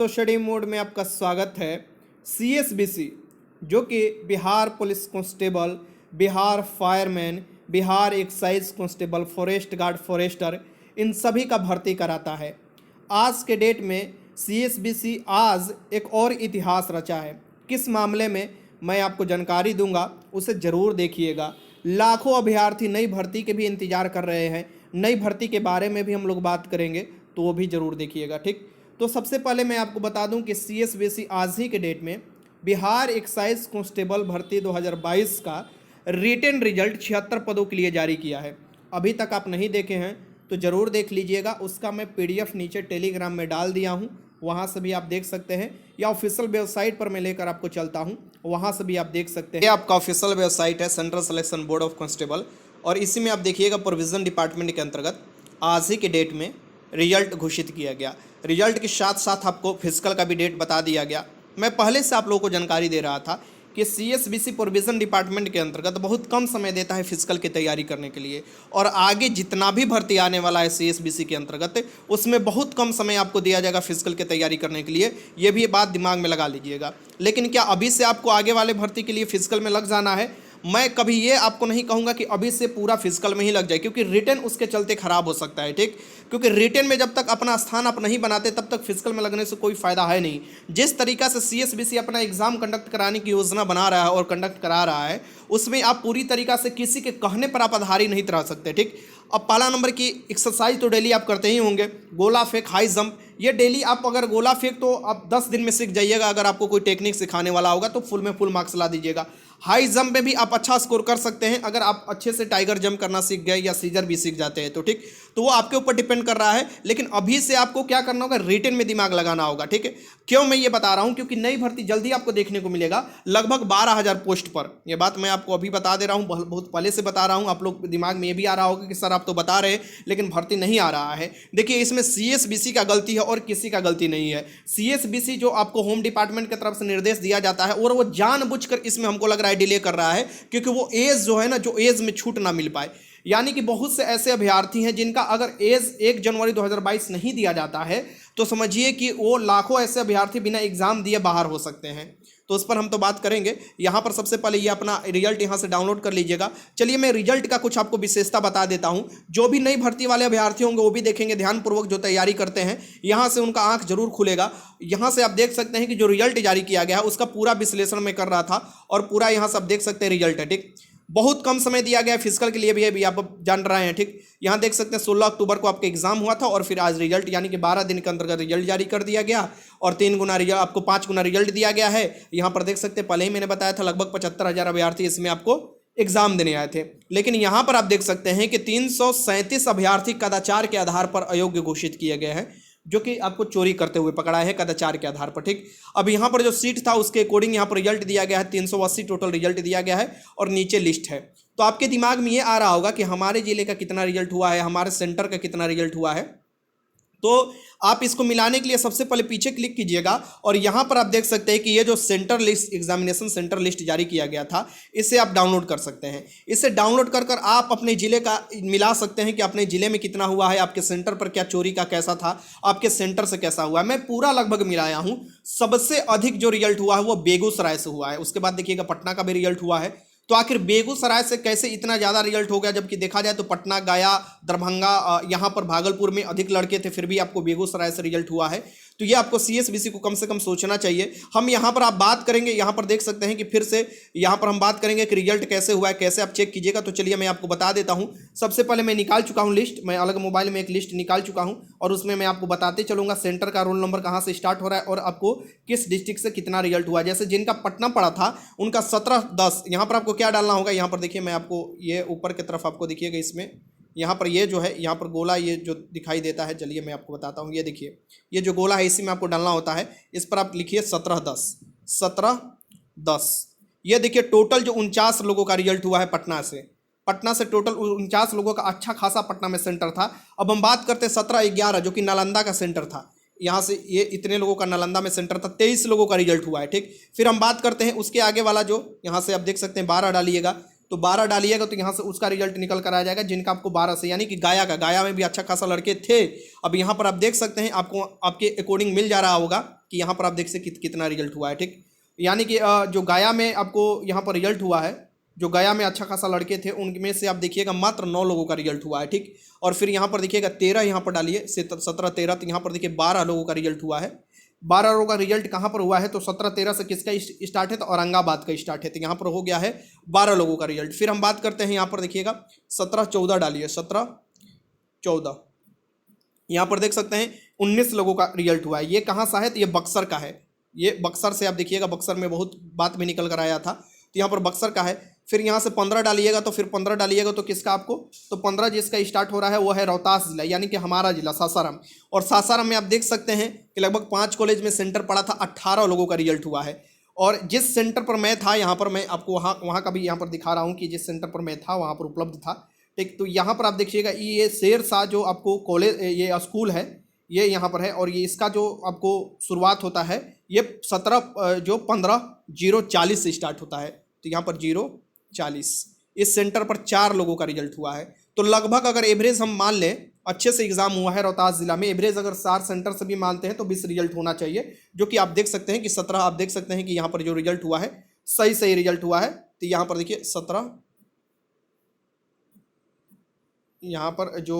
तो study mode में आपका स्वागत है। सीएसबीसी जो कि Bihar police constable, Bihar fireman, Bihar excise constable, forest guard, forester, इन सभी का भर्ती कराता है। आज के डेट में सीएसबीसी आज एक और इतिहास रचा है। किस मामले में मैं आपको जानकारी दूंगा, उसे ज़रूर देखिएगा। लाखों अभ्यर्थी नई भर्ती के भी इंतज़ार कर रहे हैं। नई भर्ती के बारे में भी हम लोग बात करेंगे, तो वो भी ज़रूर देखिएगा। ठीक, तो सबसे पहले मैं आपको बता दूं कि सीएसबीसी आज ही के डेट में बिहार एक्साइज कांस्टेबल भर्ती 2022 का रिटन रिजल्ट 76 पदों के लिए जारी किया है। अभी तक आप नहीं देखे हैं तो ज़रूर देख लीजिएगा। उसका मैं पीडीएफ नीचे टेलीग्राम में डाल दिया हूं, वहां से भी आप देख सकते हैं, या ऑफिशियल वेबसाइट पर मैं लेकर आपको चलता हूं, वहां से भी आप देख सकते हैं। ये आपका ऑफिशियल वेबसाइट है, central selection board of constable, और इसी में आप देखिएगा प्रोविजन डिपार्टमेंट के अंतर्गत आज ही के डेट में रिजल्ट घोषित किया गया। रिजल्ट के साथ साथ आपको फिजिकल का भी डेट बता दिया गया। मैं पहले से आप लोगों को जानकारी दे रहा था कि सीएसबीसी प्रोविजन डिपार्टमेंट के अंतर्गत बहुत कम समय देता है फिजिकल की तैयारी करने के लिए, और आगे जितना भी भर्ती आने वाला है सीएसबीसी के अंतर्गत उसमें बहुत कम समय आपको दिया जाएगा फिजिकल की तैयारी करने के लिए। ये भी बात दिमाग में लगा लीजिएगा। लेकिन क्या अभी से आपको आगे वाले भर्ती के लिए फिजिकल में लग जाना है? मैं कभी ये आपको नहीं कहूँगा कि अभी से पूरा फिजिकल में ही लग जाए, क्योंकि रिटन उसके चलते खराब हो सकता है। ठीक, क्योंकि रिटन में जब तक अपना स्थान आप नहीं बनाते तब तक फिजिकल में लगने से कोई फ़ायदा है नहीं। जिस तरीका से सीएसबीसी अपना एग्जाम कंडक्ट कराने की योजना बना रहा है और कंडक्ट करा रहा है, उसमें आप पूरी तरीका से किसी के कहने पर आप आधारी नहीं रह सकते। ठीक, अब पहला नंबर की एक्सरसाइज तो डेली आप करते ही होंगे, गोला फेंक, हाई जंप, ये डेली आप अगर गोला फेंक तो आप 10 दिन में सीख जाइएगा। अगर आपको कोई टेक्निक सिखाने वाला होगा तो फुल में फुल मार्क्स ला दीजिएगा। हाई जंप में भी आप अच्छा स्कोर कर सकते हैं अगर आप अच्छे से टाइगर जंप करना सीख गए या सीजर भी सीख जाते हैं तो। ठीक, तो वो आपके ऊपर डिपेंड कर रहा है। लेकिन अभी से आपको क्या करना होगा, रिटन में दिमाग लगाना होगा। ठीक है, क्यों मैं ये बता रहा हूँ? क्योंकि नई भर्ती जल्दी आपको देखने को मिलेगा, लगभग 12,000 पोस्ट पर। यह बात मैं आपको अभी बता दे रहा हूँ, बहुत पहले से बता रहा हूँ। आप लोग दिमाग में ये भी आ रहा होगा कि सर आप तो बता रहे हैं लेकिन भर्ती नहीं आ रहा है। देखिए, इसमें सीएसबीसी का गलती है और किसी का गलती नहीं है। सीएसबीसी जो आपको होम डिपार्टमेंट की तरफ से निर्देश दिया जाता है, और वो जानबूझकर इसमें हमको लग रहा है डिले कर रहा है, क्योंकि वो एज जो है ना, जो एज में छूट ना मिल पाए। यानी कि बहुत से ऐसे अभ्यर्थी हैं जिनका अगर एज 1 जनवरी 2022 नहीं दिया जाता है तो समझिए कि वो लाखों ऐसे अभ्यर्थी बिना एग्जाम दिए बाहर हो सकते हैं। तो उस पर हम तो बात करेंगे। यहाँ पर सबसे पहले ये अपना रिजल्ट यहाँ से डाउनलोड कर लीजिएगा। चलिए मैं रिजल्ट का कुछ आपको विशेषता बता देता हूँ। जो भी नई भर्ती वाले अभ्यर्थी होंगे वो भी देखेंगे ध्यानपूर्वक, जो तैयारी करते हैं, यहाँ से उनका आंख जरूर खुलेगा। यहाँ से आप देख सकते हैं कि जो रिजल्ट जारी किया गया है उसका पूरा विश्लेषण मैं कर रहा था, और पूरा यहाँ से आप देख सकते हैं रिजल्ट है। ठीक, बहुत कम समय दिया गया है फिजिकल के लिए भी आप जान रहे हैं। ठीक, यहाँ देख सकते हैं 16 अक्टूबर को आपका एग्जाम हुआ था, और फिर आज रिजल्ट, यानी कि 12 दिन के अंतर्गत रिजल्ट जारी कर दिया गया, और 3 गुना रिजल्ट, आपको 5 गुना रिजल्ट दिया गया है। यहाँ पर देख सकते हैं, पहले ही मैंने बताया था लगभग 75,000 अभ्यर्थी इसमें आपको एग्जाम देने आए थे। लेकिन यहाँ पर आप देख सकते हैं कि 337 अभ्यर्थी कदाचार के आधार पर अयोग्य घोषित किए गए हैं, जो कि आपको चोरी करते हुए पकड़ा है कदाचार के आधार पर। ठीक, अब यहाँ पर जो सीट था उसके अकॉर्डिंग यहाँ पर रिजल्ट दिया गया है, 380 टोटल रिजल्ट दिया गया है, और नीचे लिस्ट है। तो आपके दिमाग में ये आ रहा होगा कि हमारे जिले का कितना रिजल्ट हुआ है, हमारे सेंटर का कितना रिजल्ट हुआ है। तो आप इसको मिलाने के लिए सबसे पहले पीछे क्लिक कीजिएगा, और यहाँ पर आप देख सकते हैं कि ये जो centre list, examination centre list जारी किया गया था, इसे आप डाउनलोड कर सकते हैं। इसे डाउनलोड कर आप अपने ज़िले का मिला सकते हैं कि अपने ज़िले में कितना हुआ है, आपके सेंटर पर क्या चोरी का कैसा था, आपके सेंटर से कैसा हुआ है। मैं पूरा लगभग मिलाया हूँ। सबसे अधिक जो रिजल्ट हुआ है वो बेगूसराय से हुआ है। उसके बाद देखिएगा पटना का भी रिजल्ट हुआ है। तो आखिर बेगूसराय से कैसे इतना ज़्यादा रिजल्ट हो गया, जबकि देखा जाए तो पटना, गया, दरभंगा, यहाँ पर भागलपुर में अधिक लड़के थे, फिर भी आपको बेगूसराय से रिजल्ट हुआ है। तो ये आपको सीएसबीसी को कम से कम सोचना चाहिए। हम यहाँ पर आप बात करेंगे, यहाँ पर देख सकते हैं कि फिर से यहाँ पर हम बात करेंगे कि रिजल्ट कैसे हुआ है, कैसे आप चेक कीजिएगा। तो चलिए मैं आपको बता देता हूँ। सबसे पहले मैं निकाल चुका हूँ लिस्ट, मैं अलग मोबाइल में एक लिस्ट निकाल चुका हूँ, और उसमें मैं आपको बताते चलूँगा सेंटर का रोल नंबर कहाँ से स्टार्ट हो रहा है और आपको किस डिस्ट्रिक्ट से कितना रिजल्ट हुआ। जैसे जिनका पटना पड़ा था उनका 17-10, यहाँ पर आपको क्या डालना होगा, यहाँ पर देखिए मैं आपको ये ऊपर की तरफ आपको दिखिएगा, इसमें यहाँ पर ये जो है, यहाँ पर गोला ये जो दिखाई देता है, चलिए मैं आपको बताता हूँ। ये देखिए, ये जो गोला है इसी में आपको डालना होता है। इस पर आप लिखिए 17-10, 17-10। ये देखिए टोटल जो 49 लोगों का रिजल्ट हुआ है पटना से टोटल 49 लोगों का अच्छा खासा पटना में सेंटर था। अब हम बात करते हैं 17-11 जो कि नालंदा का सेंटर था। यहाँ से ये इतने लोगों का नालंदा में सेंटर था, 23 लोगों का रिजल्ट हुआ है। ठीक, फिर हम बात करते हैं उसके आगे वाला, जो यहाँ से आप देख सकते हैं 12 डालिएगा, तो 12 डालिएगा तो यहाँ से उसका रिजल्ट निकल कर आ जाएगा, जिनका आपको 12 से, यानी कि गाया में भी अच्छा खासा लड़के थे। अब यहाँ पर आप देख सकते हैं, आपको आपके अकॉर्डिंग मिल जा रहा होगा कि यहाँ पर आप देख सकते कितना रिजल्ट हुआ है, ठीक। यानी कि जो गाया में आपको यहाँ पर रिजल्ट हुआ है, जो गया में अच्छा खासा लड़के थे उनमें से आप देखिएगा मात्र 9 लोगों का रिजल्ट हुआ है, ठीक। और फिर यहाँ पर देखिएगा 13 यहाँ पर डालिए, 17 13, तो यहाँ पर देखिए 12 लोगों का रिजल्ट हुआ है। 12 लोगों का रिजल्ट कहाँ पर हुआ है, तो 17 13 से किसका स्टार्ट है, तो औरंगाबाद का स्टार्ट है, तो यहाँ पर हो गया है 12 लोगों का रिजल्ट। फिर हम बात करते हैं यहाँ पर देखिएगा 17 14 डालिए, 17 14, यहाँ पर देख सकते हैं 19 लोगों का रिजल्ट हुआ है। ये कहाँ सा है, तो ये बक्सर का है। ये बक्सर से आप देखिएगा, बक्सर में बहुत बात भी निकल कर आया था, तो यहाँ पर बक्सर का है। फिर यहाँ से 15 डालिएगा, तो फिर 15 डालिएगा तो किसका आपको, तो 15 जिसका स्टार्ट हो रहा है वो है रोहतास जिला, यानी कि हमारा जिला सासाराम। और सासाराम में आप देख सकते हैं कि लगभग 5 कॉलेज में सेंटर पड़ा था, 18 लोगों का रिजल्ट हुआ है। और जिस सेंटर पर मैं था, यहाँ पर मैं आपको वहाँ का भी यहाँ पर दिखा रहा हूँ कि जिस सेंटर पर मैं था वहाँ पर उपलब्ध था, ठीक। तो यहाँ पर आप देखिएगा ये शेरशाह जो आपको कॉलेज, ये स्कूल है, ये यहाँ पर है। और ये इसका जो आपको शुरुआत होता है ये 15/040 से स्टार्ट होता है, तो यहाँ पर 040 इस सेंटर पर 4 लोगों का रिजल्ट हुआ है। तो लगभग अगर एवरेज हम मान लें, अच्छे से एग्जाम हुआ है रोहतास जिला में, एवरेज अगर 4 सेंटर से भी मानते हैं तो 20 रिजल्ट होना चाहिए, जो कि आप देख सकते हैं कि 17 आप देख सकते हैं कि यहाँ पर जो रिजल्ट हुआ है सही रिजल्ट हुआ है। तो यहाँ पर देखिए 17, यहाँ पर जो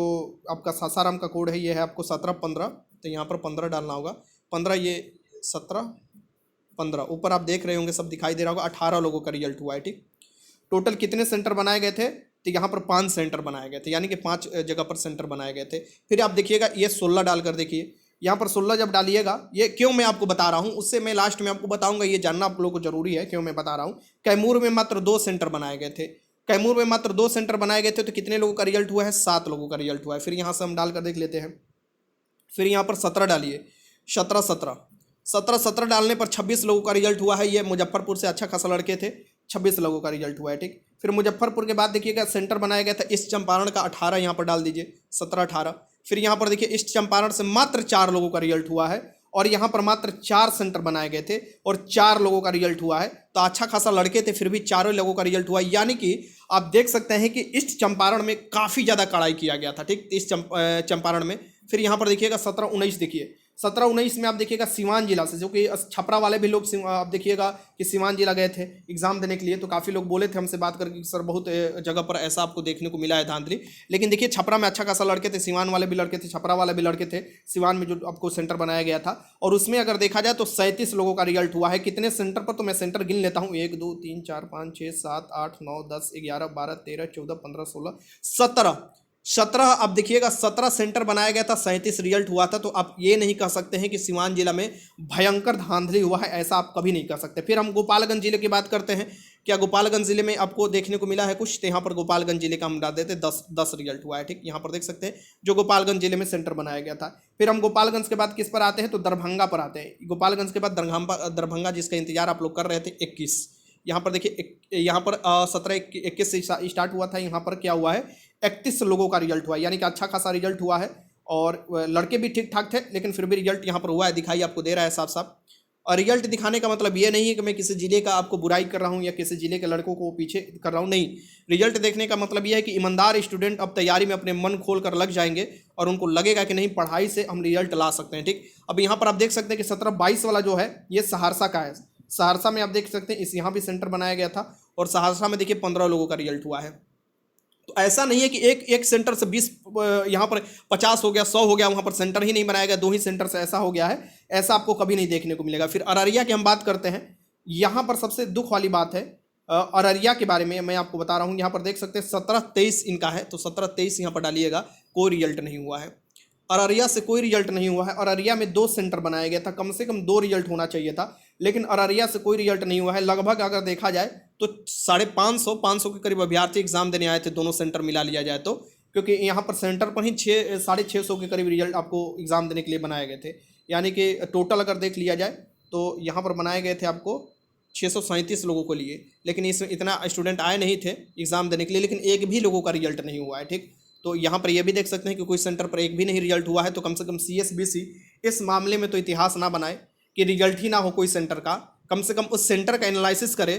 आपका सासाराम का कोड है ये है आपको 17 15, तो यहाँ पर 15 डालना होगा, 15 ये 17 15, ऊपर आप देख रहे होंगे सब दिखाई दे रहा होगा, 18 लोगों का रिजल्ट हुआ है, ठीक। टोटल कितने सेंटर बनाए गए थे, तो यहाँ पर 5 सेंटर बनाए गए थे, यानी कि 5 जगह पर सेंटर बनाए गए थे। फिर आप देखिएगा ये 16 डालकर देखिए, यहाँ पर 16 जब डालिएगा, ये क्यों मैं आपको बता रहा हूँ उससे मैं लास्ट में आपको बताऊँगा, ये जानना आप लोगों को जरूरी है क्यों मैं बता रहा हूँ। कैमूर में मात्र 2 सेंटर बनाए गए थे, कैमूर में मात्र 2 सेंटर बनाए गए थे, तो कितने लोगों का रिजल्ट हुआ है, 7 लोगों का रिजल्ट हुआ है। फिर यहाँ से हम डालकर देख लेते हैं। फिर यहाँ पर 17 डालिए, 17 17 17 17 डालने पर 26 लोगों का रिजल्ट हुआ है। ये मुजफ्फरपुर से अच्छा खासा लड़के थे, 26 लोगों का रिजल्ट हुआ है, ठीक। फिर मुजफ्फरपुर के बाद देखिएगा सेंटर बनाया गया था ईस्ट चंपारण का, 18 यहाँ पर डाल दीजिए, 17 18। फिर यहाँ पर देखिए ईस्ट चंपारण से मात्र 4 लोगों का रिजल्ट हुआ है, और यहाँ पर मात्र 4 सेंटर बनाए गए थे और 4 लोगों का रिजल्ट हुआ है। तो अच्छा खासा लड़के थे, फिर भी 4 लोगों का रिजल्ट हुआ, यानी कि आप देख सकते हैं कि ईस्ट चंपारण में काफ़ी ज़्यादा कड़ाई किया गया था, ठीक, ईस्ट चंपारण में। फिर यहाँ पर देखिएगा 17 19 देखिए, 17 19 में आप देखिएगा सीवान जिला से, जो कि छपरा वाले भी लोग आप देखिएगा कि सीवान जिला गए थे एग्जाम देने के लिए। तो काफ़ी लोग बोले थे हमसे बात करके सर बहुत जगह पर ऐसा आपको देखने को मिला है धांधली, लेकिन देखिए छपरा में अच्छा खासा लड़के थे, सीवान वाले भी लड़के थे, छपरा वाले भी लड़के थे, सीवान में जो आपको सेंटर बनाया गया था। और उसमें अगर देखा जाए तो 37 लोगों का रिजल्ट हुआ है। कितने सेंटर पर, तो मैं सेंटर गिन लेता हूँ, 1 2 3 4 5 6 7 8 9 10 11 12 13 14 15 16 17 आप देखिएगा 17 सेंटर बनाया गया था, 37 रिजल्ट हुआ था। तो आप ये नहीं कह सकते हैं कि सीवान जिला में भयंकर धांधली हुआ है, ऐसा आप कभी नहीं कह सकते। फिर हम गोपालगंज जिले की बात करते हैं, क्या गोपालगंज जिले में आपको देखने को मिला है कुछ, तो यहाँ पर गोपालगंज जिले का हम डाल देते 10 रिजल्ट हुआ है, ठीक। यहाँ पर देख सकते हैं जो गोपालगंज जिले में सेंटर बनाया गया था। फिर हम गोपालगंज के बाद किस पर आते हैं, तो दरभंगा पर आते हैं। गोपालगंज के बाद दरभंगा जिसका इंतजार आप लोग कर रहे थे, 21, यहाँ पर देखिए यहाँ पर 17 21 से स्टार्ट हुआ था, यहाँ पर क्या हुआ है 31 लोगों का रिजल्ट हुआ है, यानी कि अच्छा खासा रिजल्ट हुआ है। और लड़के भी ठीक ठाक थे, लेकिन फिर भी रिजल्ट यहाँ पर हुआ है, दिखाई आपको दे रहा है साफ साफ। और रिजल्ट दिखाने का मतलब ये नहीं है कि मैं किसी जिले का आपको बुराई कर रहा हूँ या किसी जिले के लड़कों को पीछे कर रहा हूँ, नहीं। रिजल्ट देखने का मतलब ये है कि ईमानदार स्टूडेंट अब तैयारी में अपने मन खोल कर लग जाएंगे और उनको लगेगा कि नहीं पढ़ाई से हम रिजल्ट ला सकते हैं, ठीक। अब यहाँ पर आप देख सकते हैं कि 17 22 वाला जो है ये सहरसा का है। सहरसा में आप देख सकते हैं इस यहाँ भी सेंटर बनाया गया था, और सहरसा में देखिए 15 लोगों का रिजल्ट हुआ है। तो ऐसा नहीं है कि एक सेंटर से 20 यहाँ पर 50 हो गया, 100 हो गया, वहाँ पर सेंटर ही नहीं बनाया गया, 2 ही सेंटर से ऐसा हो गया है, ऐसा आपको कभी नहीं देखने को मिलेगा। फिर अररिया की हम बात करते हैं, यहाँ पर सबसे दुख वाली बात है अररिया के बारे में मैं आपको बता रहा हूँ। यहाँ पर देख सकते हैं 17 23 इनका है, तो 17 23 यहाँ पर डालिएगा, कोई रिजल्ट नहीं हुआ है। अररिया से कोई रिजल्ट नहीं हुआ है। अररिया में 2 सेंटर बनाया गया था, कम से कम 2 रिजल्ट होना चाहिए था, लेकिन अररिया से कोई रिजल्ट नहीं हुआ है। लगभग अगर देखा जाए तो 550 के करीब अभ्यर्थी एग्जाम देने आए थे, दोनों सेंटर मिला लिया जाए तो, क्योंकि यहाँ पर सेंटर पर ही 650 के करीब रिजल्ट आपको एग्जाम देने के लिए बनाए गए थे। यानी कि टोटल अगर देख लिया जाए तो यहाँ पर बनाए गए थे आपको 637 लोगों को लिए, लेकिन इसमें इतना स्टूडेंट आए नहीं थे एग्जाम देने के लिए, लेकिन एक भी लोगों का रिजल्ट नहीं हुआ है, ठीक। तो यहाँ पर यह भी देख सकते हैं कि कोई सेंटर पर एक भी नहीं रिजल्ट हुआ है। तो कम से कम CSBC इस मामले में तो इतिहास ना बनाए कि रिजल्ट ही ना हो कोई सेंटर का, कम से कम उस सेंटर का एनालिसिस करे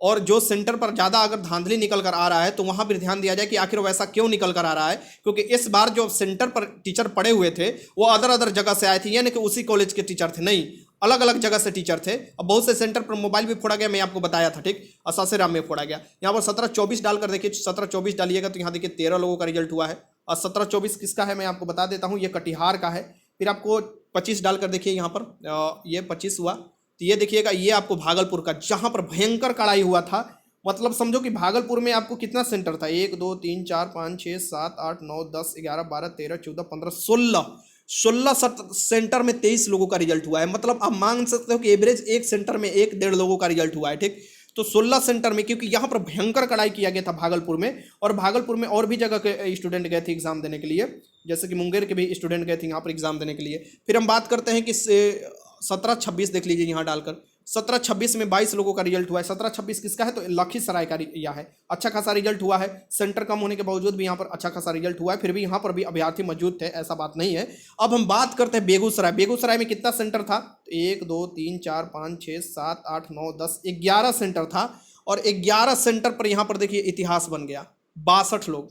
और जो सेंटर पर ज़्यादा अगर धांधली निकल कर आ रहा है तो वहाँ पर ध्यान दिया जाए कि आखिर वैसा क्यों निकल कर आ रहा है, क्योंकि इस बार जो सेंटर पर टीचर पड़े हुए थे वो अदर अदर जगह से आए थे, यानी कि उसी कॉलेज के टीचर थे नहीं, अलग अलग जगह से टीचर थे। अब बहुत से सेंटर पर मोबाइल भी फोड़ा गया, मैं आपको बताया था, ठीक, और सासाराम में फोड़ा गया। यहाँ पर 17-24 डालकर देखिए, 17-24 डालिएगा तो यहाँ देखिए 13 लोगों का रिजल्ट हुआ है। और 17-24 किसका है मैं आपको बता देता हूँ, ये कटिहार का है। फिर आपको 25 डालकर देखिए यहाँ पर ये 25 हुआ, तो ये देखिएगा ये आपको भागलपुर का, जहाँ पर भयंकर कड़ाई हुआ था। मतलब समझो कि भागलपुर में आपको कितना सेंटर था, 1 2 3 4 5 6 7 8 9 10 11 12 13 14 15 16 सेंटर में 23 लोगों का रिजल्ट हुआ है। मतलब आप मान सकते हो कि एवरेज एक सेंटर में 1-1.5 लोगों का रिजल्ट हुआ है, ठीक। तो 16 सेंटर में, क्योंकि यहाँ पर भयंकर कड़ाई किया गया था भागलपुर में, और भागलपुर में और भी जगह के स्टूडेंट गए थे एग्जाम देने के लिए, जैसे कि मुंगेर के भी स्टूडेंट गए थे यहाँ पर एग्जाम देने के लिए। फिर हम बात करते हैं कि 17-26 देख लीजिए यहाँ डालकर, 17-26 में 22 लोगों का रिजल्ट हुआ है। 17-26 किसका है, तो लखीसराय का यह है। अच्छा खासा रिजल्ट हुआ है, सेंटर कम होने के बावजूद भी यहाँ पर अच्छा खासा रिजल्ट हुआ है। फिर भी यहाँ पर भी अभ्यर्थी मौजूद थे, ऐसा बात नहीं है। अब हम बात करते हैं बेगूसराय। बेगूसराय में कितना सेंटर था, 1 2 3 4 5 6 7 8 9 10 11 सेंटर था, और 11 सेंटर पर यहाँ पर देखिए इतिहास बन गया, 62 लोग।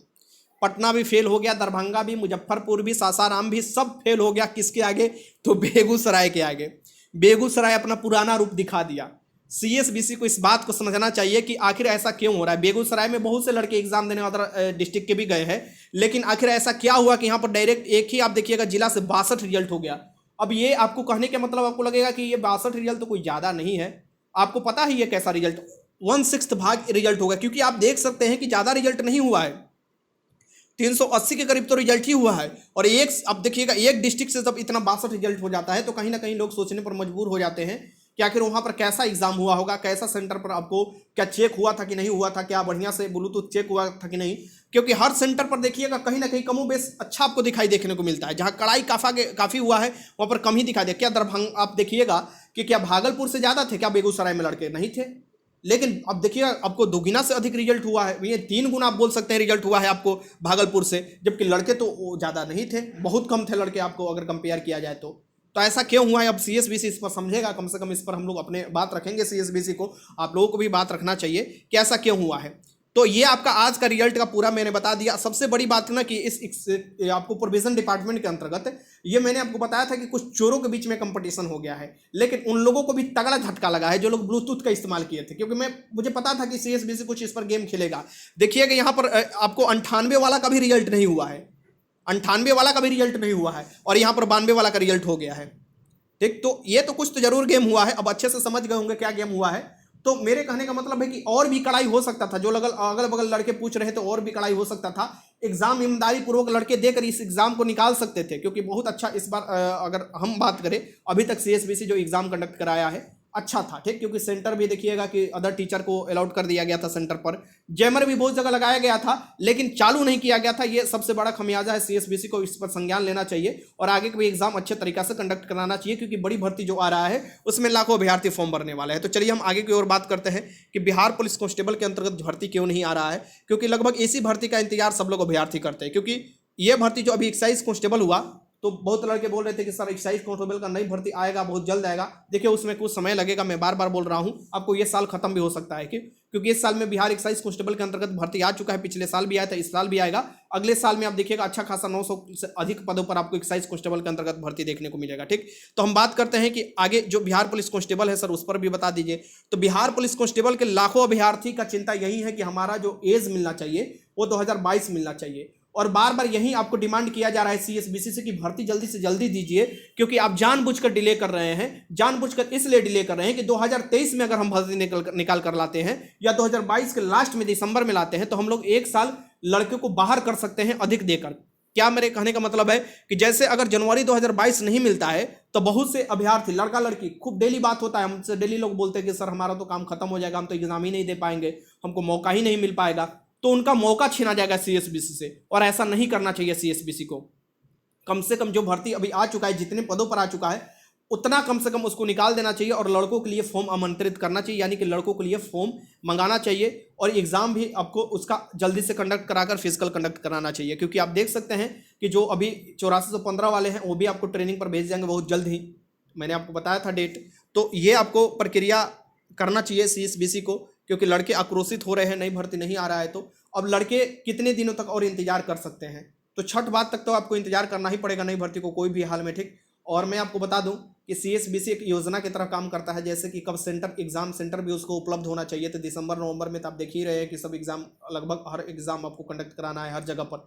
पटना भी फेल हो गया, दरभंगा भी, मुजफ्फरपुर भी, सासाराम भी, सब फेल हो गया। किसके आगे, तो बेगूसराय के आगे। बेगूसराय अपना पुराना रूप दिखा दिया। सीएसबीसी को इस बात को समझना चाहिए कि आखिर ऐसा क्यों हो रहा है। बेगूसराय में बहुत से लड़के एग्जाम देने अदर डिस्ट्रिक्ट के भी गए हैं, लेकिन आखिर ऐसा क्या हुआ कि यहाँ पर डायरेक्ट एक ही आप देखिएगा जिला से 62 रिजल्ट हो गया। अब ये आपको कहने के मतलब आपको लगेगा कि ये 62 रिजल्ट तो कोई ज़्यादा नहीं है। आपको पता है ये कैसा रिजल्ट, 1/6 भाग रिजल्ट होगा, क्योंकि आप देख सकते हैं कि ज़्यादा रिजल्ट नहीं हुआ है, 380 के करीब तो रिजल्ट ही हुआ है। और एक अब देखिएगा एक डिस्ट्रिक्ट से जब इतना 62 रिजल्ट हो जाता है तो कहीं ना कहीं लोग सोचने पर मजबूर हो जाते हैं कि आखिर वहां पर कैसा एग्जाम हुआ होगा, कैसा सेंटर पर आपको क्या चेक हुआ था कि नहीं हुआ था, क्या बढ़िया से ब्लूटूथ चेक हुआ था कि नहीं। क्योंकि हर सेंटर पर देखिएगा कहीं ना कहीं कमो बेस अच्छा आपको दिखाई देखने को मिलता है। जहां कड़ाई काफ़ी हुआ है वहां पर कम ही दिखाई दे। क्या दरभंगा आप देखिएगा कि क्या भागलपुर से ज़्यादा थे क्या बेगूसराय में लड़के, नहीं थे। लेकिन अब देखिए आपको दोगुना से अधिक रिजल्ट हुआ है, ये 3 गुना आप बोल सकते हैं रिजल्ट हुआ है आपको भागलपुर से, जबकि लड़के तो ज़्यादा नहीं थे, बहुत कम थे लड़के आपको अगर कंपेयर किया जाए तो ऐसा क्यों हुआ है। अब सीएसबीसी इस पर समझेगा, कम से कम इस पर हम लोग अपने बात रखेंगे सीएसबीसी को, आप लोगों को भी बात रखना चाहिए कि ऐसा क्यों हुआ है। तो ये आपका आज का रिजल्ट का पूरा मैंने बता दिया। सबसे बड़ी बात ना कि इस आपको प्रोविजन डिपार्टमेंट के अंतर्गत ये मैंने आपको बताया था कि कुछ चोरों के बीच में कंपटीशन हो गया है, लेकिन उन लोगों को भी तगड़ा झटका लगा है जो लोग ब्लूटूथ का इस्तेमाल किए थे, क्योंकि मुझे पता था कि सीएसबीसी कुछ इस पर गेम खेलेगा। देखिएगा यहाँ पर आपको 98 वाला का भी रिजल्ट नहीं हुआ है, 98 वाला का भी रिजल्ट नहीं हुआ है, और यहाँ पर 92 वाला का रिजल्ट हो गया है, ठीक। तो ये तो कुछ तो जरूर गेम हुआ है। अब अच्छे से समझ गए होंगे क्या गेम हुआ है। तो मेरे कहने का मतलब है कि और भी कड़ाई हो सकता था, जो अगल बगल लड़के पूछ रहे थे और भी कड़ाई हो सकता था। एग्जाम ईमानदारी पूर्वक लड़के देकर इस एग्जाम को निकाल सकते थे, क्योंकि बहुत अच्छा इस बार अगर हम बात करें अभी तक सीएसबीसी जो एग्जाम कंडक्ट कराया है अच्छा था, ठीक। क्योंकि सेंटर भी देखिएगा कि अदर टीचर को अलाउड कर दिया गया था सेंटर पर, जैमर भी बहुत जगह लगाया गया था लेकिन चालू नहीं किया गया था। ये सबसे बड़ा खमियाजा है, सीएसबीसी को इस पर संज्ञान लेना चाहिए और आगे भी एग्जाम अच्छे तरीके से कंडक्ट कराना चाहिए, क्योंकि बड़ी भर्ती जो आ रहा है उसमें लाखों अभ्यर्थी फॉर्म भरने वाले हैं। तो चलिए हम आगे की ओर बात करते हैं कि बिहार पुलिस कांस्टेबल के अंतर्गत भर्ती क्यों नहीं आ रहा है। क्योंकि लगभग इसी भर्ती का इंतजार सब लोग अभ्यर्थी करते हैं, क्योंकि ये भर्ती जो अभी एक्साइज कांस्टेबल हुआ तो बहुत लड़के बोल रहे थे कि सर एक्साइज कांस्टेबल का नई भर्ती आएगा, बहुत जल्द आएगा। देखिए उसमें कुछ समय लगेगा, मैं बार बार बोल रहा हूं आपको, ये साल खत्म भी हो सकता है क्योंकि इस साल में बिहार एक्साइज कांस्टेबल के अंतर्गत भर्ती आ चुका है, पिछले साल भी आया था, इस साल भी आएगा। अगले साल में आप देखिएगा अच्छा खासा 900 से अधिक पदों पर आपको एक्साइज कांस्टेबल के अंतर्गत भर्ती देखने को मिलेगा, ठीक। तो हम बात करते हैं कि आगे जो बिहार पुलिस कांस्टेबल है सर उस पर भी बता दीजिए। तो बिहार पुलिस कांस्टेबल के लाखों अभ्यर्थी का चिंता यही है कि हमारा जो एज मिलना चाहिए वो 2022 मिलना चाहिए, और बार बार यही आपको डिमांड किया जा रहा है सीएसबीसी से कि भर्ती जल्दी से जल्दी दीजिए, क्योंकि आप जानबूझकर डिले कर रहे हैं। जानबूझकर इसलिए डिले कर रहे हैं कि 2023 में अगर हम भर्ती निकाल कर लाते हैं या 2022 के लास्ट में दिसंबर में लाते हैं तो हम लोग 1 साल लड़के को बाहर कर सकते हैं अधिक देकर। क्या मेरे कहने का मतलब है कि जैसे अगर जनवरी 2022 नहीं मिलता है तो बहुत से अभ्यर्थी लड़का लड़की, खूब डेली बात होता है हमसे, डेली लोग बोलते हैं कि सर हमारा तो काम खत्म हो जाएगा, हम तो एग्जाम ही नहीं दे पाएंगे, हमको मौका ही नहीं मिल पाएगा, तो उनका मौका छीना जाएगा सीएसबीसी से, और ऐसा नहीं करना चाहिए सीएसबीसी को। कम से कम जो भर्ती अभी आ चुका है, जितने पदों पर आ चुका है उतना कम से कम उसको निकाल देना चाहिए और लड़कों के लिए फॉर्म आमंत्रित करना चाहिए, यानी कि लड़कों के लिए फॉर्म मंगाना चाहिए, और एग्जाम भी आपको उसका जल्दी से कंडक्ट कराकर फिजिकल कंडक्ट कराना चाहिए। क्योंकि आप देख सकते हैं कि जो अभी 8415 वाले हैं वो भी आपको ट्रेनिंग पर भेज जाएंगे बहुत जल्द ही, मैंने आपको बताया था डेट। तो ये आपको प्रक्रिया करना चाहिए सीएसबीसी को, क्योंकि लड़के आक्रोशित हो रहे हैं, नई भर्ती नहीं आ रहा है। तो अब लड़के कितने दिनों तक और इंतजार कर सकते हैं? तो छठ बाद तक तो आपको इंतजार करना ही पड़ेगा नई भर्ती को कोई भी हाल में, ठीक। और मैं आपको बता दूं कि सीएसबीसी एक योजना की तरह काम करता है, जैसे कि कब सेंटर एग्जाम सेंटर भी उसको उपलब्ध होना चाहिए। तो दिसंबर नवंबर में तो आप देख ही रहे हैं कि सब एग्जाम, लगभग हर एग्जाम आपको कंडक्ट कराना है हर जगह पर।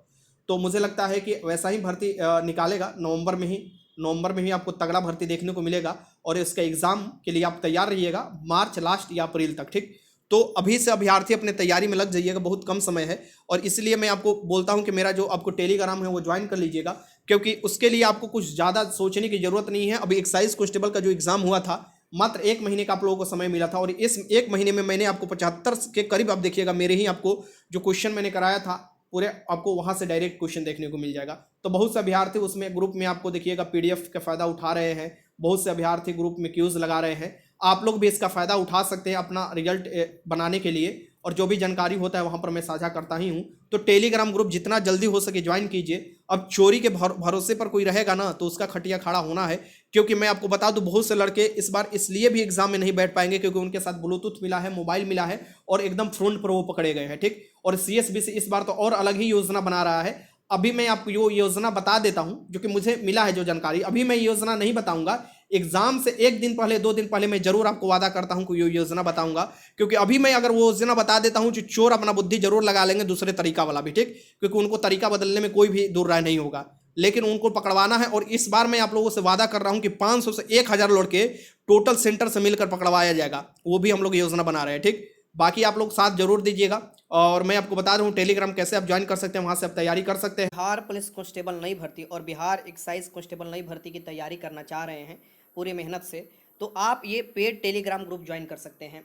तो मुझे लगता है कि वैसा ही भर्ती निकालेगा नवंबर में ही आपको तगड़ा भर्ती देखने को मिलेगा। और इसका एग्जाम के लिए आप तैयार रहिएगा मार्च लास्ट या अप्रैल तक, ठीक। तो अभी से अभ्यर्थी अपने तैयारी में लग जाइएगा, बहुत कम समय है। और इसलिए मैं आपको बोलता हूं कि मेरा जो आपको टेलीग्राम है वो ज्वाइन कर लीजिएगा, क्योंकि उसके लिए आपको कुछ ज़्यादा सोचने की जरूरत नहीं है। अभी एक्साइज कांस्टेबल का जो एग्जाम हुआ था, मात्र 1 महीने का आप लोगों को समय मिला था, और इस 1 महीने में मैंने आपको 75 के करीब, आप देखिएगा मेरे ही आपको जो क्वेश्चन मैंने कराया था पूरे, आपको वहां से डायरेक्ट क्वेश्चन देखने को मिल जाएगा। तो बहुत से अभ्यर्थी उसमें ग्रुप में आपको देखिएगा पीडीएफ का फायदा उठा रहे हैं, बहुत से अभ्यर्थी ग्रुप में क्यूज लगा रहे हैं। आप लोग भी इसका फायदा उठा सकते हैं अपना रिजल्ट बनाने के लिए, और जो भी जानकारी होता है वहां पर मैं साझा करता ही हूं। तो टेलीग्राम ग्रुप जितना जल्दी हो सके ज्वाइन कीजिए। अब चोरी के भरोसे पर कोई रहेगा ना तो उसका खटिया खड़ा होना है, क्योंकि मैं आपको बता दूं बहुत से लड़के इस बार इसलिए भी एग्जाम में नहीं बैठ पाएंगे क्योंकि उनके साथ ब्लूटूथ मिला है, मोबाइल मिला है, और एकदम फ्रंट पर वो पकड़े गए हैं, ठीक। और सीएसबीसी इस बार तो और अलग ही योजना बना रहा है। अभी मैं आपको यो योजना बता देता हूं जो कि मुझे मिला है जो जानकारी, अभी मैं योजना नहीं बताऊंगा। एग्जाम से 1 दिन पहले 2 दिन पहले मैं जरूर आपको वादा करता हूं कि यो योजना बताऊंगा, क्योंकि अभी मैं अगर वो योजना बता देता हूं जो चोर अपना बुद्धि जरूर लगा लेंगे दूसरे तरीका वाला भी, ठीक। क्योंकि उनको तरीका बदलने में कोई भी दूर राय नहीं होगा, लेकिन उनको पकड़वाना है। और इस बार मैं आप लोगों से वादा कर रहा हूं कि 500 से 1000 लड़के टोटल सेंटर से मिलकर पकड़वाया जाएगा, वो भी हम लोग योजना बना रहे हैं, ठीक। बाकी आप लोग साथ जरूर दीजिएगा। और मैं आपको बता रहा हूँ टेलीग्राम कैसे आप ज्वाइन कर सकते हैं, वहां से आप तैयारी कर सकते हैं। बिहार पुलिस कांस्टेबल नई भर्ती और बिहार एक्साइज कांस्टेबल नई भर्ती की तैयारी करना चाह रहे हैं पूरी मेहनत से, तो आप ये पेड टेलीग्राम ग्रुप ज्वाइन कर सकते हैं।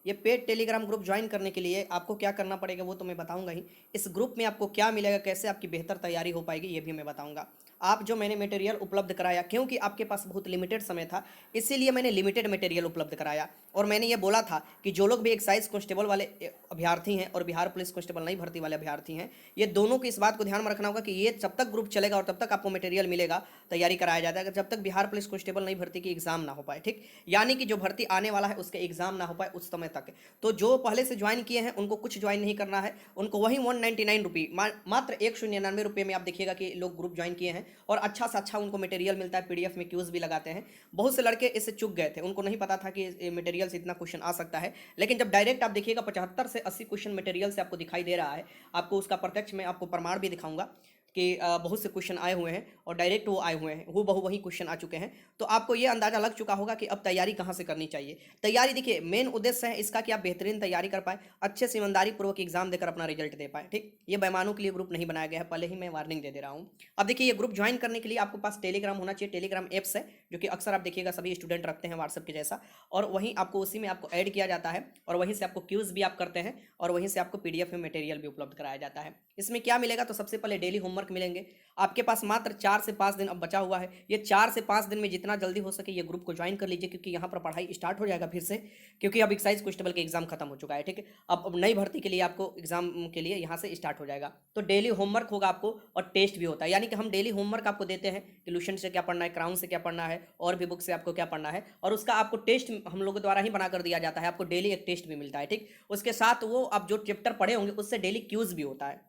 ये पेड टेलीग्राम ग्रुप ज्वाइन करने के लिए आपको क्या करना पड़ेगा वो तो मैं बताऊंगा ही। इस ग्रुप में आपको क्या मिलेगा, कैसे आपकी बेहतर तैयारी हो पाएगी, ये भी मैं बताऊंगा। आप जो मैंने मटेरियल उपलब्ध कराया, क्योंकि आपके पास बहुत लिमिटेड समय था, इसीलिए मैंने लिमिटेड मटेरियल उपलब्ध कराया। और मैंने ये बोला था कि जो लोग भी एक्साइज कांस्टेबल वाले अभ्यर्थी हैं और बिहार पुलिस कांस्टेबल नई भर्ती वाले अभ्यर्थी हैं, ये दोनों को इस बात को ध्यान में रखना होगा कि ये जब तक ग्रुप चलेगा और तब तक आपको मटेरियल मिलेगा, तैयारी कराया जाता है, जब तक बिहार पुलिस कांस्टेबल नई भर्ती की एग्जाम ना हो पाए, ठीक। यानी कि जो भर्ती आने वाला है उसके एग्जाम ना हो पाए उस समय तक। तो जो पहले से ज्वाइन किए हैं उनको कुछ ज्वाइन नहीं करना है, उनको वही 199 रुपये, मात्र 199 रुपये में आप देखिएगा कि लोग ग्रुप ज्वाइन किए हैं और अच्छा से अच्छा उनको मटेरियल मिलता है, पीडीएफ में क्यूज भी लगाते हैं। बहुत से लड़के इससे चूक गए थे, उनको नहीं पता था कि मटेरियल से इतना क्वेश्चन आ सकता है, लेकिन जब डायरेक्ट आप देखिएगा 75 से 80 क्वेश्चन मटेरियल से आपको दिखाई दे रहा है। आपको उसका प्रत्यक्ष में आपको प्रमाण भी दिखाऊंगा कि बहुत से क्वेश्चन आए हुए हैं और डायरेक्ट वो आए हुए हैं, वो बहु वही क्वेश्चन आ चुके हैं। तो आपको ये अंदाजा लग चुका होगा कि अब तैयारी कहाँ से करनी चाहिए। तैयारी देखिए, मेन उद्देश्य है इसका कि आप बेहतरीन तैयारी कर पाए, अच्छे से ईमानदारी पूर्वक एग्जाम देकर अपना रिजल्ट दे पाए, ठीक। ये बेईमानों के लिए ग्रुप नहीं बनाया गया है, पहले ही मैं वार्निंग दे दे रहा हूँ। अब देखिए, ये ग्रुप ज्वाइन करने के लिए आपको पास टेलीग्राम होना चाहिए। टेलीग्राम एप्स है जो कि अक्सर आप देखिएगा सभी स्टूडेंट रखते हैं व्हाट्सएप के जैसा, और वहीं आपको उसी में आपको ऐड किया जाता है और वहीं से आपको क्यूज भी आप करते हैं और वहीं से आपको पीडीएफ में मटेरियल भी उपलब्ध कराया जाता है। इसमें क्या मिलेगा, तो सबसे पहले डेली होमवर्क मिलेंगे। आपके पास मात्र 4 से 5 दिन अब बचा हुआ है। ये 4 से 5 दिन में जितना जल्दी हो सके ये ग्रुप को ज्वाइन कर लीजिए, क्योंकि यहाँ पर पढ़ाई स्टार्ट हो जाएगा फिर से, क्योंकि अब एक्साइज कांस्टेबल के एग्जाम खत्म हो चुका है, ठीक है। अब नई भर्ती के लिए आपको एग्जाम के लिए यहाँ से स्टार्ट हो जाएगा। तो डेली होमवर्क होगा आपको और टेस्ट भी होता है, यानी कि हम डेली होमवर्क आपको देते हैं कि लुसेंट से क्या पढ़ना है, क्राउन से क्या पढ़ना है, और भी बुक से आपको क्या पढ़ना है, और उसका आपको टेस्ट हम लोगों द्वारा ही बना कर दिया जाता है। आपको डेली एक टेस्ट भी मिलता है, ठीक। उसके साथ वो आप जो चैप्टर पढ़े होंगे उससे डेली क्यूज भी होता है,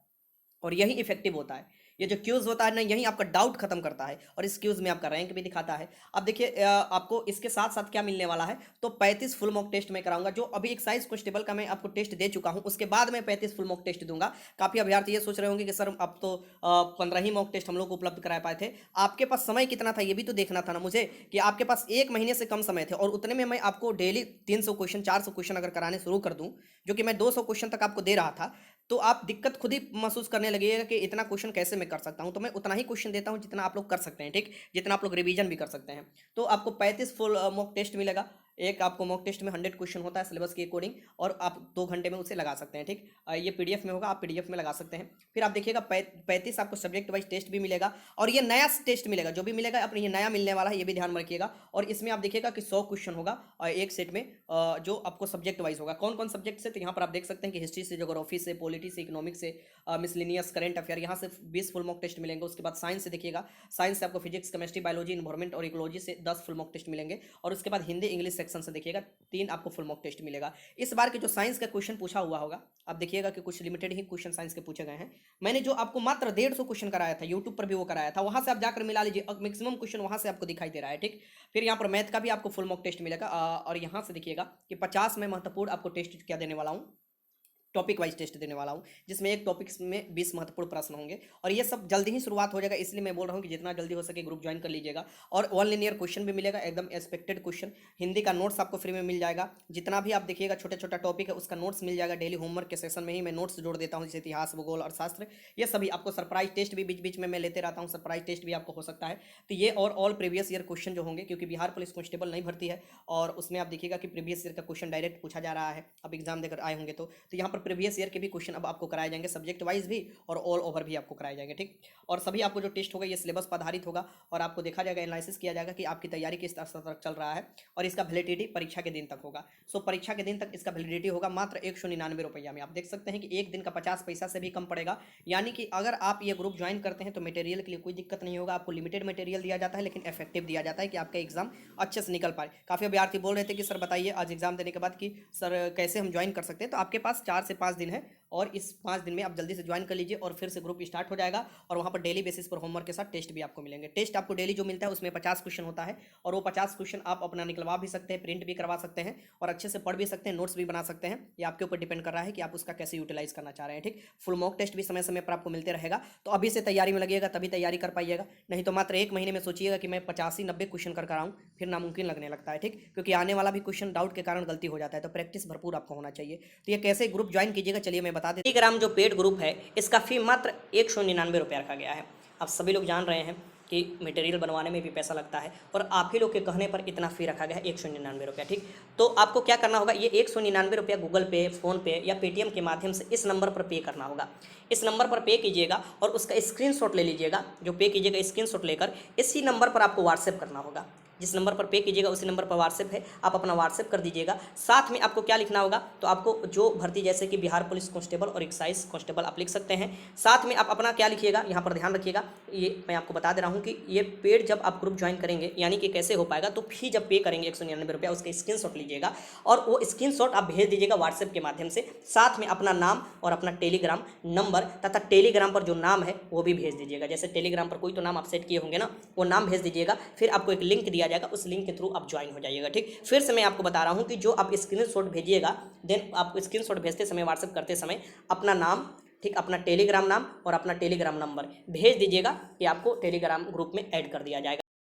और यही इफेक्टिव होता है। ये जो क्यूज होता है ना, यही आपका डाउट खत्म करता है और इस क्यूज में आपका रैंक भी दिखाता है। अब देखिए, आपको इसके साथ साथ क्या मिलने वाला है, तो 35 फुल मॉक टेस्ट मैं कराऊंगा। जो अभी एक्साइज कांस्टेबल का मैं आपको टेस्ट दे चुका हूं, उसके बाद मैं 35 फुल मॉक टेस्ट दूंगा। काफी अभ्यर्थी ये सोच रहे होंगे कि सर अब तो 15 ही मॉक टेस्ट हम लोग उपलब्ध करा पाए थे। आपके पास समय कितना था ये भी तो देखना था ना मुझे, कि आपके पास 1 महीने से कम समय थे और उतने में मैं आपको डेली 300 क्वेश्चन 400 क्वेश्चन अगर कराने शुरू कर दूं, जो कि मैं 200 क्वेश्चन तक आपको दे रहा था, तो आप दिक्कत खुद ही महसूस करने लगिएगा कि इतना क्वेश्चन कैसे मैं कर सकता हूं। तो मैं उतना ही क्वेश्चन देता हूं जितना आप लोग कर सकते हैं, ठीक, जितना आप लोग रिवीजन भी कर सकते हैं। तो आपको 35 फुल मॉक टेस्ट मिलेगा। एक आपको मॉक टेस्ट में 100 क्वेश्चन होता है सिलेबस के अकॉर्डिंग, और आप 2 घंटे में उसे लगा सकते हैं, ठीक। ये पीडीएफ में होगा, आप पीडीएफ में लगा सकते हैं। फिर आप देखिएगा 35 आपको सब्जेक्ट वाइज टेस्ट भी मिलेगा, और ये नया टेस्ट मिलेगा, जो भी मिलेगा अपने ये नया मिलने वाला है, ये भी ध्यान में रखिएगा। और इसमें आप देखिएगा कि 100 क्वेश्चन होगा एक सेट में, जो आपको सब्जेक्ट वाइज होगा। कौन कौन सब्जेक्ट से, तो यहाँ पर आप देख सकते हैं कि हिस्ट्री से, ज्योग्राफी से, पॉलिटी से, इकोनॉमिक्स से, मिसलिनियस, करंट अफेयर, यहाँ से 20 फुल मॉक टेस्ट मिलेंगे। उसके बाद साइंस से देखिएगा, साइंस से आपको फिजिक्स, केमिस्ट्री, बायोलॉजी, इन्वायरमेंट और इकोलॉजी से 10 फुल मॉक टेस्ट मिलेंगे। और उसके बाद हिंदी, इंग्लिश सेक्शन से देखिएगा 3 आपको फुल मॉक टेस्ट मिलेगा। इस बार के जो साइंस का क्वेश्चन पूछा हुआ होगा, आप देखिएगा कि कुछ लिमिटेड ही क्वेश्चन साइंस के पूछे गए हैं। मैंने जो आपको मात्र 150 क्वेश्चन कराया था, यूट्यूब पर भी वो कराया था, वहां से आप जाकर मिला लीजिए, मैक्सिमम क्वेश्चन वहां से आपको दिखाई दे रहा है, ठीक। फिर यहाँ पर मैथ का भी आपको फुल मॉक टेस्ट मिलेगा, और यहाँ से देखिएगा कि 50 में महत्वपूर्ण आपको टेस्ट क्या देने वाला हूँ, टॉपिक वाइज टेस्ट देने वाला हूं, जिसमें एक टॉपिक में 20 महत्वपूर्ण प्रश्न होंगे, और ये सब जल्दी ही शुरुआत हो जाएगा, इसलिए मैं बोल रहा हूं कि जितना जल्दी हो सके ग्रुप ज्वाइन कर लीजिएगा। और वन लिनियर क्वेश्चन भी मिलेगा, एकदम एक्सपेक्टेड क्वेश्चन। हिंदी का नोट्स आपको फ्री में मिल जाएगा, जितना भी आप देखिएगा छोटा छोटा टॉपिक है उसका नोट्स मिल जाएगा। डेली होमवर्क के सेशन में ही मैं नोट्स जोड़ देता हूँ, जैसे इतिहास, भूगोल और शास्त्र, ये सभी आपको। सरप्राइज टेस्ट भी बीच बीच में मैं लेते रहता हूँ, सरप्राइज टेस्ट भी आपको हो सकता है। तो ये और ऑल प्रीवियस ईयर क्वेश्चन जो होंगे, क्योंकि बिहार पुलिस कांस्टेबल नहीं भर्ती है, और उसमें आप देखिएगा कि प्रीवियस ईयर का क्वेश्चन डायरेक्ट पूछा जा रहा है, अब एग्जाम देकर आए होंगे तो यहाँ पर प्रीवियस ईयर के भी अब आपको कराए जाएंगे, सब्जेक्ट वाइज भी और ऑल ओवर भी आपको कराए जाएंगे, ठीक। और सभी आपको जो टेस्ट होगा ये सिलेबस पर आधारित होगा, और आपको देखा जाएगा, एनालिसिस किया जाएगा कि आपकी तैयारी किस स्तर तक चल रहा है, और इसका वैलिडिटी परीक्षा के दिन तक होगा। सो परीक्षा के दिन तक इसका वैलिडिटी होगा मात्र 199 रुपया में। आप देख सकते हैं कि एक दिन का 50 पैसा से भी कम पड़ेगा, यानी कि अगर आप ये ग्रुप ज्वाइन करते हैं तो मटेरियल के लिए कोई दिक्कत नहीं होगा। आपको लिमिटेड मटेरियल दिया जाता है, लेकिन इफेक्टिव दिया जाता है कि आपका एग्जाम अच्छे से निकल पाए। काफ़ी अभ्यर्थी बोल रहे थे कि सर बताइए आज एग्जाम देने के बाद कि सर कैसे हम ज्वाइन कर सकते हैं, तो आपके पास 4 से 5 दिन है, और इस 5 दिन में आप जल्दी से ज्वाइन कर लीजिए, और फिर से ग्रुप स्टार्ट हो जाएगा, और वहाँ पर डेली बेसिस पर होमवर्क के साथ टेस्ट भी आपको मिलेंगे। टेस्ट आपको डेली जो मिलता है उसमें 50 क्वेश्चन होता है, और वो 50 क्वेश्चन आप अपना निकलवा भी सकते हैं, प्रिंट भी करवा सकते हैं, और अच्छे से पढ़ भी सकते हैं, नोट्स भी बना सकते हैं। ये आपके ऊपर डिपेंड कर रहा है कि आप उसका कैसे यूटिलाइज करना चाह रहे हैं, ठीक। फुल मॉक टेस्ट भी समय समय पर आपको मिलते रहेगा, तो अभी से तैयारी में लगिएगा, तभी तैयारी कर पाइएगा। नहीं तो मात्र 1 महीने में सोचिएगा कि मैं 85-90 क्वेश्चन कर आऊँ, फिर नामुमकिन लगने लगता है, ठीक। क्योंकि आने वाला भी क्वेश्चन डाउट के कारण गलती हो जाता है, तो प्रैक्टिस भरपूर आपको होना चाहिए। तो ये कैसे ग्रुप ज्वाइन कीजिएगा, चलिए मैं बता देता हूं। टेलीग्राम जो पेड ग्रुप है, इसका फी मात्र 199 रुपया रखा गया है। आप सभी लोग जान रहे हैं कि मटेरियल बनवाने में भी पैसा लगता है, और आप ही लोग के कहने पर इतना फी रखा गया है 199 रुपया, ठीक। तो आपको क्या करना होगा, ये 199 रुपया गूगल पे, फ़ोन पे या पेटीएम के माध्यम से इस नंबर पर पे करना होगा। इस नंबर पर पे कीजिएगा, और उसका स्क्रीनशॉट ले लीजिएगा। जो पे कीजिएगा स्क्रीनशॉट लेकर इसी नंबर पर आपको व्हाट्सएप करना होगा। जिस नंबर पर पे कीजिएगा उसी नंबर पर व्हाट्सएप है, आप अपना व्हाट्सएप कर दीजिएगा। साथ में आपको क्या लिखना होगा, तो आपको जो भर्ती जैसे कि बिहार पुलिस कांस्टेबल और एक्साइज कांस्टेबल आप लिख सकते हैं। साथ में आप अपना क्या लिखिएगा, यहाँ पर ध्यान रखिएगा, ये मैं आपको बता दे रहा हूँ कि ये पेड जब आप ग्रुप ज्वाइन करेंगे, यानी कि कैसे हो पाएगा, तो फी जब पे करेंगे 199 रुपया, उसका स्क्रीनशॉट लीजिएगा, और वो स्क्रीनशॉट आप भेज दीजिएगा व्हाट्सएप के माध्यम से। साथ में अपना नाम और अपना टेलीग्राम नंबर तथा टेलीग्राम पर जो नाम है वो भी भेज दीजिएगा। जैसे टेलीग्राम पर कोई तो नाम आप सेट किए होंगे ना, वो नाम भेज दीजिएगा। फिर आपको एक लिंक दिया जाएगा, उस लिंक के थ्रू आप ज्वाइन हो जाइएगा, ठीक। फिर से मैं आपको बता रहा हूँ कि जो आप स्क्रीनशॉट भेजिएगा, देन आप स्क्रीनशॉट भेजते समय, व्हाट्सएप करते समय अपना नाम, ठीक, अपना टेलीग्राम नाम और अपना टेलीग्राम नंबर भेज दीजिएगा कि आपको टेलीग्राम ग्रुप में ऐड कर दिया जाएगा।